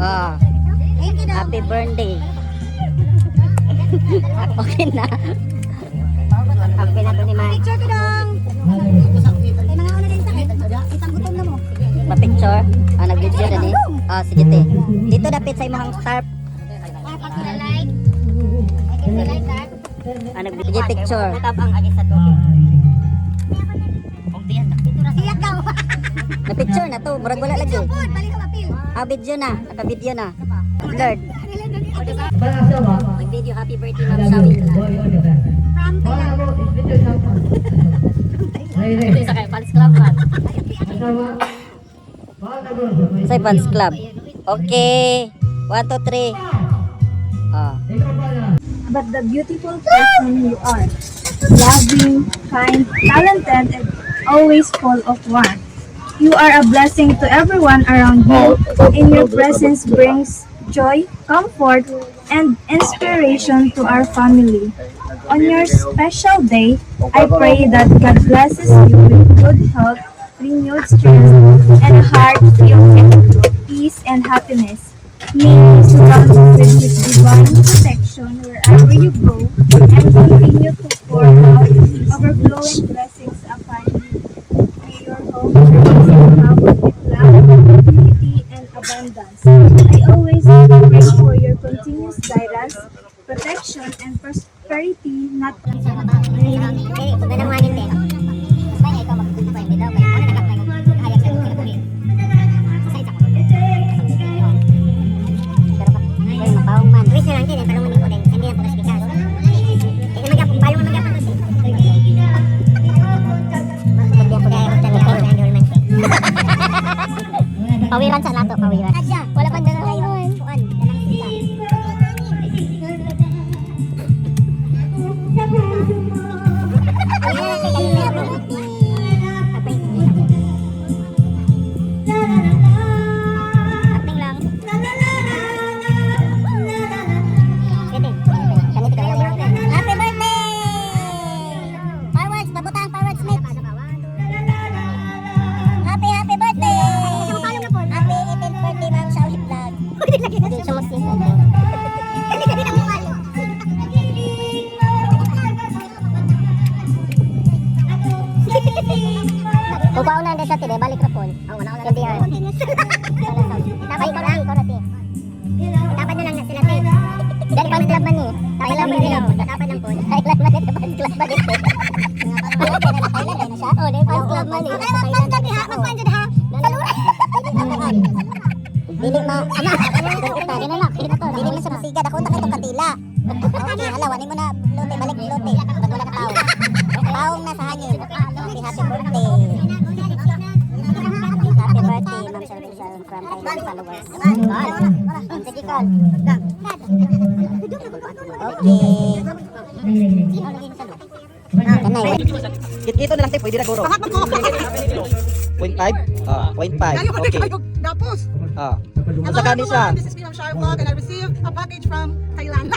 Oh. Happy birthday. Okay na. Okay na to ni Mike. Picture ko dong. Ay mga una din sakit. Isang gutom na mo. Pa-picture. Nag-video na ni. Sige te. Dito dapit sa imong sharp. Like. Nag-video picture. Tabang agi sa to. Siyak daw. Na-picture na to. Murag wala lagi. Good, balik ka mapil. Video na. Naka-video na. Lord. Pag-asawa, Mag-video happy birthday Ma'am Shawi. From Thailand. Ito isa kayo. Fans Club man. Sa Fans Club. Okay. 1, 2, 3. But the beautiful person you are, loving, kind, talented, and always full of warmth. You are a blessing to everyone around you, and your presence brings joy, comfort, and inspiration to our family. On your special day, I pray that God blesses you with good health, renewed strength, and a heart filled with peace and happiness. May He surround you with His divine protection wherever you go, and continue to pour out overflowing blessings upon you. May your home always be covered with love, unity, and abundance. I always pray for your continuous guidance, protection, and prosperity, not Pawiran sa lato, pawiran. Wala pa na ngayon. Happy birthday! Fireworks, babutang fireworks, Smith. Happy birthday! Happy 18th birthday, Ma'am Shawi Vlog. Hindi siya mag-sing. Kung pauna na siya, tide, balik na phone. Hindi yan. Tapay ko lang, ikaw na, te. Tapad nyo lang na sila, te. Dali fans club man eh. Tapad lang nila. Tapad ng phone. Thailand man ito, fans club man ito. Thailand na siya? Oo, dali fans club man eh. Mag-fans dyan ha, mag-fans dyan ha. Saluran. Dili ma, ama. Dili mo sa masiga, dako na kayo katila. Okay, hala, wanin mo na lote, balik lote. Pag wala na tao. Taong nasa hangin. Happy birthday. Happy birthday, Ma'am Shawi from Thailand followers. Sige, call. Okay. Kanay. Ito na lang tayo, pwede na guro. 0.5? 0.5. Okay. Tapos, Sa kani siya. This is Ma'am Shawi Vlog and I received a package from Thailand.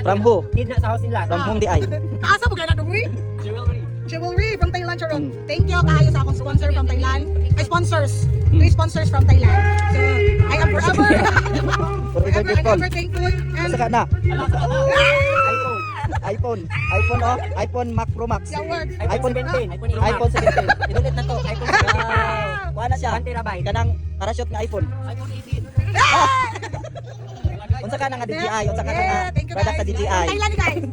From who? From whom di ay? Asa mo gana dumi? Jewelry from Thailand, Sharon. Thank you kayo sa akong sponsor from Thailand. Ay, sponsors. 3 sponsors from Thailand. So, I am forever forever thankful. And Sa kana. iPhone oh. iPhone Mac Pro Max. your work. iPhone 17. iPhone 17. Inulit na to. iPhone. Kuha na siya. Kanang parachute nga iPhone. Unsa ka na nga DJI? Unsa ka Yeah, na thank you product sa guys. DJI? Thailand guys.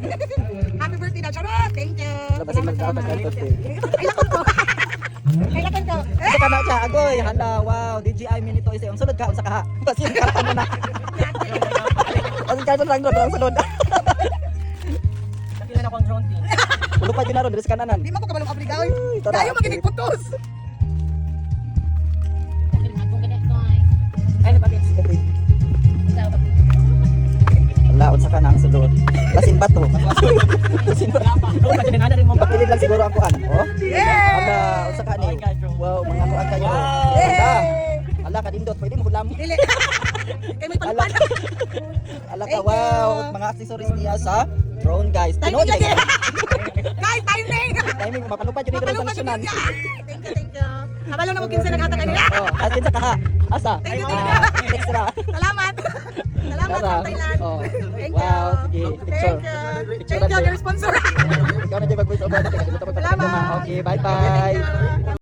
Happy birthday daw, Sharon. Thank you. Labasin mag-out ang birthday. Ay, lakot ko. Ay, lakot ko. Unsa ka na siya? Agoy, hala, wow, DJI mini to isa. Ang sunod ka, unsa ka ha? Basin ka mo na. Basin ka lang ron, ang sunod. Nakita na ko ang drone team. Ulo pa ginaron, diri sa kananan. Di mo ko kabalong obligaw. Ito na. Tayo maginig putos. Wala, unsa ka na ang sulod. Basin ba to? Basin ba? Bakilid lang siguro ang kuan. Oh? Ala, unsa ka ni? Wow, mga kuan kayo. Ala. Ala ka dindot, pwede mo hulam. Dili. Kay may Ala. palpan. Ala ka, wow, mga accessories niya sa drone guys. Timing Tinood lagi. lagi. Guys, timing. Timing, mapalupad yun dito sa Mapalupad nasyunan. yun. Thank you. Kabalo na mo kinsa naghatag kanila. Oh, asin sa kaha. Asa? Thank you. Text Sira. Salamat. Salamat Tara. from Thailand. Oh. Thank Wow, you. sige. Thank you. Thank you, dear sponsor. Ikaw na dyan mag-voice over. Salamat. Okay, bye-bye. Thank you.